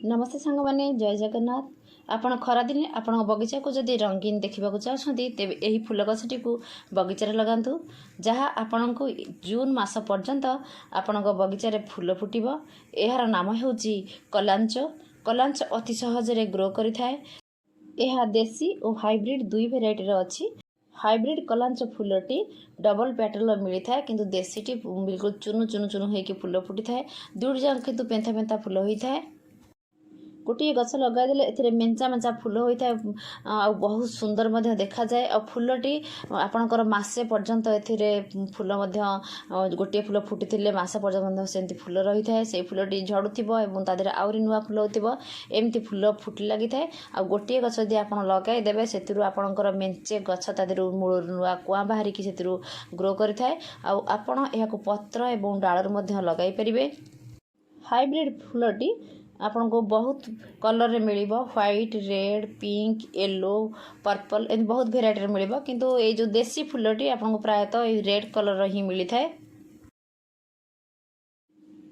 नमस्ते सांग मैंने जय जगन्नाथ। आपण खरादिने आपण बगीचा को जदि रंगीन देखा चाहते तेज यही फूल गछटी को बगीचार लगातु जहाँ आपण को जून मास पर्यंत आपण बगीचार फूल फुटब। यार नाम हूँ कलांच। कलांच अति सहजरे ग्रो करें। यह देसी और हाइब्रिड दुई भेराइटर अच्छी। हाइब्रिड कलांच फूलटी डबल पेटल मिलता है किंतु देसीटी बिल्कुल चुनु चुनु चुनु होकर फूल फुटी था। दुईट जाक किंतु पेंथा पेंथा फूल होता है। गोटे गछ लगाईदेले ए मेंचा मेंचा फूल होता है आ बहुत सुंदर देखा जाए। आ फूलटी आपणकर मसे पर्यंत फूल गोटे फूल फुटी मसे पर्यंत सेमती फूल रही है। से फूलटी झड़ुव तादेह आहरी नुआ फूल होती एमती फूल फुटी लगी था। आ गोटे गछ यदि आप लगईदेवे से आपणकर मेंचे गछ तादेह मूल नुआ कुआ बाहरिकी से ग्रो करें। आपण यहाँ पत्र और डालर लगाई पारे। हाइब्रिड फूलटी आपन को बहुत कलर रे मिल white red pink yellow purple एम बहुत भेराइटी मिल किंतु ये जो देसी फूलटी आपन को प्रायतः रेड कलर ही मिलता है।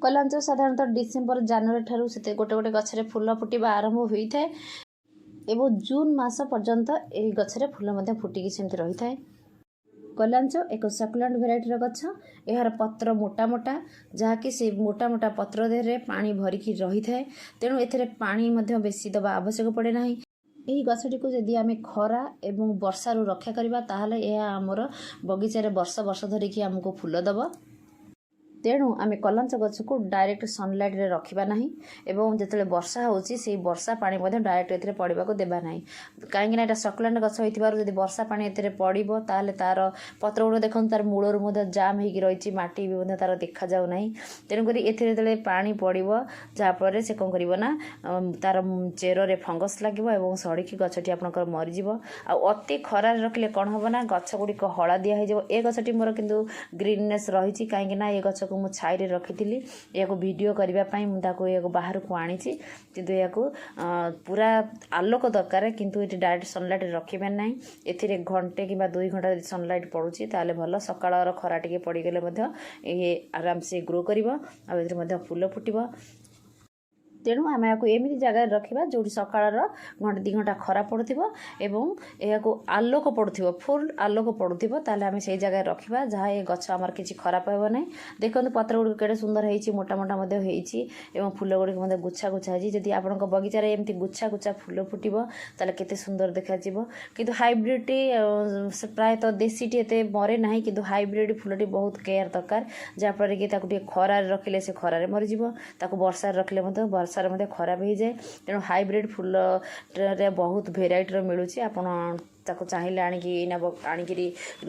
कलांच साधारणतः डिसेम्बर जनवरी ठारू से गोटे गोटे गछरे फूल फुटवा आरंभ होता है एवं जून मास पर्यंत यह गछरे फूल फुटिकी सेमती रही है। कलांच एक सकलेंट भेराइटर गछ। यार पत्र मोटा मोटा जहाँकि से मोटा मोटा पत्र देहरे पानी भरिकी रही है। तेणु एथिरे पानी बेसी दबा आवश्यक पड़े ना। यही गछटी को यदि आम खरा एवं वर्षारू रक्षा करवा ताहले यह आमर बगीचारे वर्ष वर्ष धरिकी आमको फूल दब। तेणु आम कलांच गछ को डायरेक्ट सनलाइट रे रखा ना एवं जिते वर्षा होची से वर्षा पानी डायरेक्ट ए पड़ा को देवा ना। कहीं यहाँ सकलेंट गछ होती वर्षा पानी ए पड़ो ताल तार पत्र गुड़ देखो तार मूलर जाम हो रही माटी भी तार देखा जाऊ ना। तेणुक ए पानी पड़ो जहाँफल से कौन करना तार चेर फंगस लगे और सड़की गछटी आपंकर मरीज। अति खरार रखिले कौन हम ना गछ गुड़िक हलदिया हो। ए गछटी मोर किंतु ग्रीननेस रही कहीं ये गछ को मु छाई रे रखी या वीडियो करने मुझे बाहर को आनी किंतु या पूरा आलोक दरकार किंतु ये डायरेक्ट सनलाइट रखिबार ना। ए घंटे कि 2 घंटा सनलाइट पड़ुची ताले भल सकाळ खरा टिके पड़गले ये आराम से ग्रो कर फूल फुटब। तेणु आम या एमती जगह रखा जो सकाळ घंटे 2 घंटा खरा पड़ो एवं यह आलोक पड़ो फुल आलोक पड़ो ताले आम से जगह रखा जहाँ ये गछ आमर किसी खराब हो ना। देखो पत्र गुड़ के सुंदर हो मोटा मोटा हो फूल गुड़िक गुच्छा गुच्छा हो। जदि आप बगीचार एमती गुच्छा गुच्छा फूल फुटब ताले केते सुंदर देखा किंतु हाइब्रिड प्रायतः देसीटी एते मरे ना किंतु हाइब्रिड फूलटी बहुत केयर दरकार जहाँफल कि खरार रखिले से खरारे मरीज वर्षा रखिले वर्षार खराब हो जाए। तेणु हाइब्रिड फूल रे बहुत भेराइटर मिलूँ आपड़ ताको चाहिए आणिकी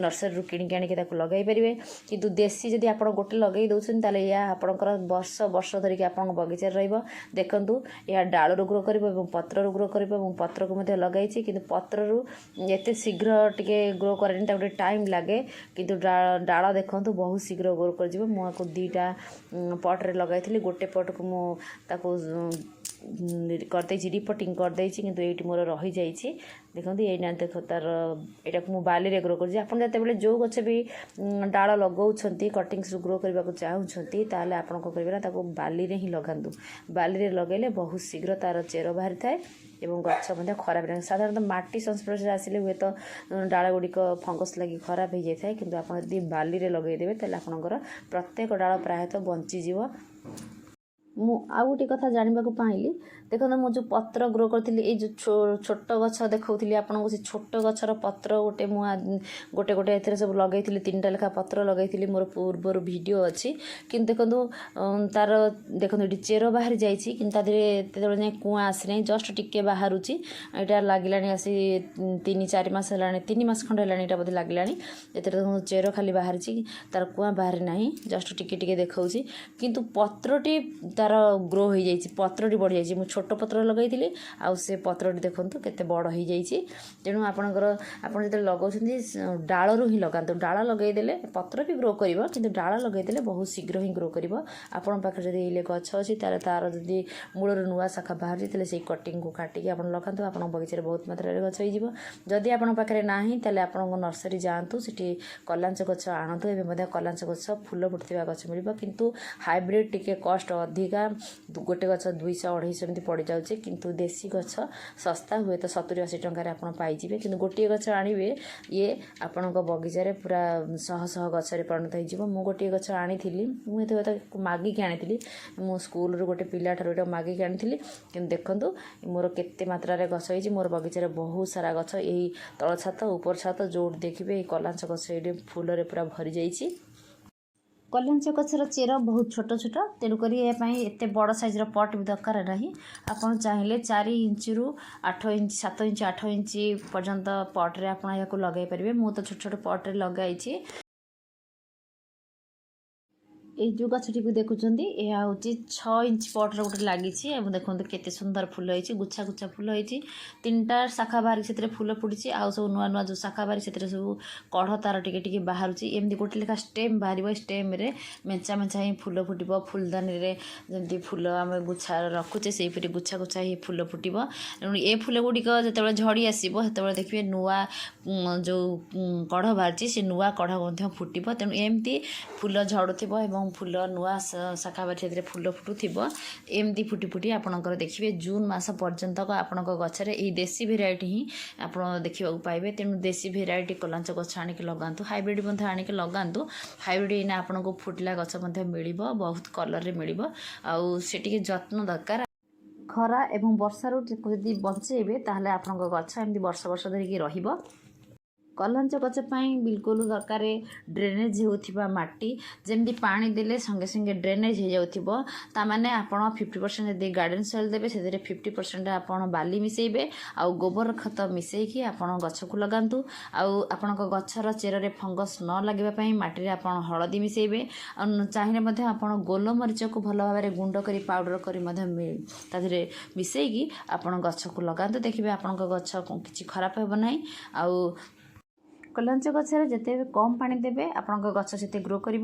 नर्सरी किणिक आनिक लगे पारे। किंतु देसी जदि आप गोटे लगे दौरान ताले या आपणकर वर्ष वर्ष धरिकी आप बगीचार रहिबो। देखंतु या डालरू ग्रो करिबो पत्ररू ग्रो करिबो और पत्र को लगाई किंतु पत्ररू एते शीघ्र टिके ग्रो करेनि गोटे टाइम लगे किंतु डाल देखंतु बहुत शीघ्र ग्रो कर जिवो। मुझे 2टा पट रे लगाई गोटे पट को मुझे करदे रिपोर्टिंग करदे किंतु ये मोर रही जाइए। देखो ये देख तार यहाँ को बाली रे ग्रो कर आप जो गछ भी डाल लगाउछंती कटिंग्स ग्रो करने को चाहूँगी ताले आपन को करिवे ना बाली रे ही लगातु। बाली रे लगेले बहुत शीघ्र तार चेर बाहरी थाए एवं गछ खराब नहीं। साधारणतः माटी संस्पर्श आसिले हुए तो डाल गुड़िक फंगस लगी खराब हो जाए किंतु आप बाली रे लगेदेवे ताले आपनकर प्रत्येक डाल प्रायतः बंचीज। मु आ गोटे कथा जानवा को पाइली देखो मु जो पत्र ग्रो करी ये जो छोट गछ देखी आपको से छोट गछर पत्र गोटे गोटे गोटे ए सब लगे 3टा लेखा पत्र लगे मोर पूर्वर वीडियो अच्छी कि देखो तार देखो ये चेर बाहरी जाए कुआ आसी ना जस्ट टिके बाहर यहाँ लगे आसी 3-4 मास है 3 मास खंड है बोधे लगे चेर खाली बाहरी तार कुआ बाहरी ना जस्ट टिके टिके देखा किंतु पत्रटी तार ग्रो हो जाए पत्रटी बढ़ी जाए। छोट पत्र लगे आउ से पत्रटी देखूँ केते बड़ हो जाए। तेणु आपणकर आप जो लगाऊँ डालू ही लगातु डाल लगेदेले पत्र भी ग्रो कर कि डाल लगेदेले बहुत शीघ्र ही ग्रो कर। आपण पाखे जब ये गछ अच्छी तार जदि मूलर नुआ शाखा बाहर जाते से कटिंग को काटिकी आप लगातु आप बगीचार बहुत मात्रा गछ हो। जदि आप पाखे ना ताले आप नर्सरी जातु से कलांच गछ आणतु एवं कलांच गछ फूल फुटुवा गछ मिल किंतु हाइब्रिड टिके कस्ट अधिका अबिका गोटे गछ 200-250 एमती पड़ जाऊे किंतु देसी गछ सस्ता हुए तो 70-80 टंकार आप पाइबे कि गोटे गछ आने ये आपण बगीचार पूरा शह शह गचर परिणत हो गोटे गछ आनी मुझे मागिक आनी मो स्कूल गोटे पिलाठार ये मागिक आनी कि देखूँ मोर केते मात्रा गछ हो मोर बगीचार बहुत सारा गछ यही तल छात ऊपर छात जो देखिए कलांच गछ ये फूल पूरा भरी जाइए। कलांच गछर चेर बहुत छोट छोट तेणुक एत बड़ साइजर पट भी दरकार नहीं आपड़ चाहिए 4 इंच रु 8 इंच 7 इंच 8 इंच पर्यंत पट्रे आप लगे पारे मु तो छोट छोट पट्रे लगाई ये जो गछटी को देखुं यह हूँ 6 इंच पट्रे गोटे लगी देखो केते सुंदर फूल होती गुच्छा गुच्छा फूल होती 3टा शाखा बाहरी से फूल फुटी आउ सब नुआ नुआ जो शाखा बाहरी से सब कढ़ तार टिके बाहर एमती गोटे लेखा स्टेम बाहर स्टेम रे मेचा मेचा ही फूल फुटब फूलदानी रे जमी फूल आम गुच्छा रखुचे से गुच्छा गुच्छा ही फूल फुटब तेणु ये फूल गुड़िक जो झड़ी आसो से देखिए नुआ जो कढ़ बाहरी से नुआ कढ़ फुटब तेणु एमती फूल झड़ुव फूल नुआ शाखा बारी से फूल फुटुव एमती फुटी फुटी आपणकर देखिए जून मास पर्यंत आपण गचर ये देसी भेराइटी ही आप देखा पाइबे तेणु देसी भेराइटी कलांच गछ आनिक लगातु हाइब्रिड आनिक लगातु हाइब्रिड आपन को फुटला गछ मिल बहुत कलर मिल आउ से जत्न दरकार खरा एवं वर्षारू जदि बचेबे ताहले आपन गछ एमती वर्ष वर्ष धरिकी रहिबो। कलांच गछ बिल्कुल दरकार ड्रेनेज होथिबा माटी जमी पानी देले संगे संगे ड्रेनेज हो जाउथिबो तामाने आपण 50% यदि गार्डन सॉइल देबे से 50% आपण बाली मिसेबे आउ गोबर खत मिसेकी आपण गछ को लगांतु आउ आपण गछर चेर रे फंगस न लागबा पई माटी रे आपण हळदी मिसेबे और चाहिए मध्ये आपण गोलमरीच को भल भाबरे गुंड करी पाउडर करी मध्ये ताधरे मिसेकी आपण गछ को लगांतु देखिबे आपण गछ किछि खराब हेबो नाही आउ कलांच गचर जिते कम पानी देवे आपण गछ से ग्रो कर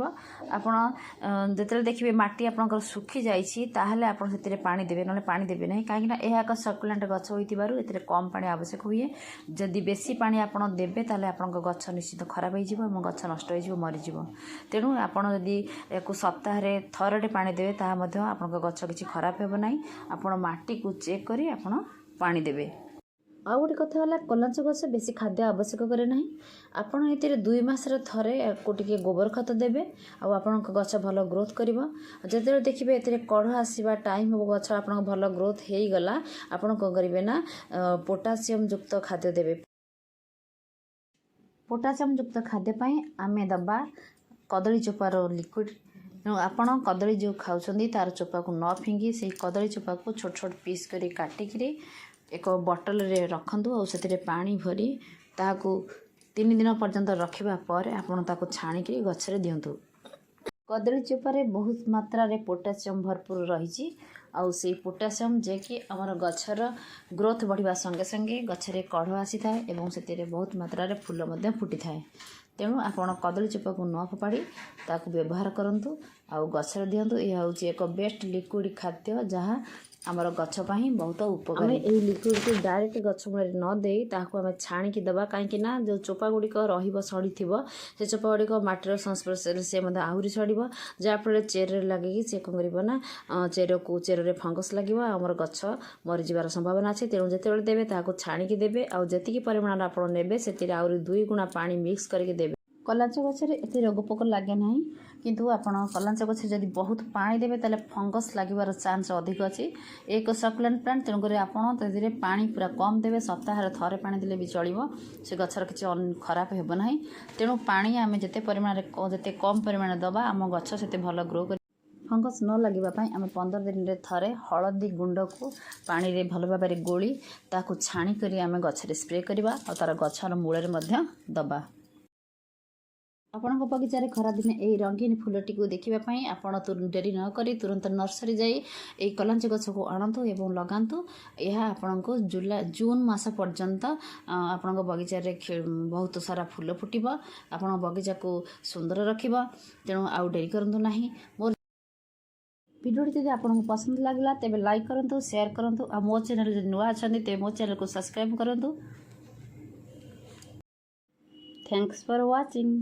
जो देखिए माटी आपंकर सुखी जाइए आप पानी देवे ना पानी देवे ना कहीं यह एक सर्कुलेंट गछ होइतिबारु एतिरे कम पानी आवश्यक हुए जदि बेसी पानी आपण देवे ताले आपण गछ निश्चित खराब हो गछ नष्ट हो मरीज तेणु आपड़ जदि एक सप्ताह थरटे पानी देवे ताहा मध्य आपण गछ किछि खराब हेबो नाही आपण माटी को चेक करी आपण पानी देवे। आउ गोटे कथा है कलांच गछ बेसी खाद्य आवश्यक करे ना आपड़ ये 2 मासर थरे को टिके गोबर खत देवे आपण गछ भल ग्रोथ कर जो देखिए ये कढ़ आसवा टाइम हम गछ आप भल ग्रोथ हो गला आपड़ कौन करेंगे ना पोटासियम युक्त खाद्य देवे पोटासियम युक्त खाद्यपाई आमे दबा कदली चोपार लिक्विड आपण कदली जो खाऊँ तार चोपा को न फिंगी से कदली चोपा को छोट छोट पीस कर काटिक एक बॉटल रे रखंतु और से पानी भरी ताकू 3 दिन पर्यंत रखिबा पर आपण ताको छाणिक गछरे दियंतु। कदली चोपारे बहुत मात्रा रे पोटासियम भरपूर रही आउ से पोटासियम जे कि आमर गछर ग्रोथ बढ़िबा संगे संगे गछरे कढ़ आसी थाए एवं से बहुत मात्रा रे फूल मध्य फुटी थाए तेणु आपण कदली चोपा को न फोपाड़ी ताकू व्यवहार करंतु आउ गछरे दियंतु। यह हूँ एक बेस्ट लिक्विड खाद्य जहाँ आमर गछ बहुत उपकारी ये लिक्विड को डायरेक्ट गछ मूल न दे ताकू आम छाणिकी दबा कहीं जो चोपा गुड़िक रड़ी थी से चोपा गुड़िक माटीर संस्पर्श से आहरी सड़ जहाँफल चेर लगे सी कौन करना चेर को चेर में फंगस लगे आमर गछ मरीजार संभावना अच्छे तेणु जिते देवे ताकू छाणिकी देवे आउ जी परिमाण आप ने से आहरी 2 गुणा पानी मिक्स करके देवे। कलांच गछ एत रोग पोक लगे ना किंतु आपण कलांच गछ जदि बहुत पानी देवे ताले फंगस लागिबार चांस अधिक अच्छी एक सर्कुलेंट प्लांट तेणुक आपड़ तक पानी पूरा कम देवे सप्ताह थरे पानी देले भी चलो से गछर किसी खराब हेब ना तेणु पानी आम जिते परिमाण जिते कम परिमाण दबा आम गछ से भल ग्रो कर फंगस न लगे आम 15 दिन रे थरे हलदी गुंड को पानी रे भल भाव गोली ताकू छाणी करी आम गछरे स्प्रे करवा और तार गछर मूल दबा। आपण बगीचार खरादिन यही रंगीन फूलटी को देखापी आपण डेरी न करी तुरंत नर्सरी जाई ए कलांच गछ को आणतु एवं लगातु यह आपण को जून मास पर्यंत आपण बगीचार बहुत सारा फूल फुटब आपण बगीचा को सुंदर रखिबा तेणु आउ डेरी करंतु नाही। मोर वीडियो जब आपको पसंद लगला तेज लाइक करूँ शेयर करूँ आ मो चैनल जो नुआ अच्छा तेज मो चैनल को सब्सक्राइब करूँ। Thanks for watching.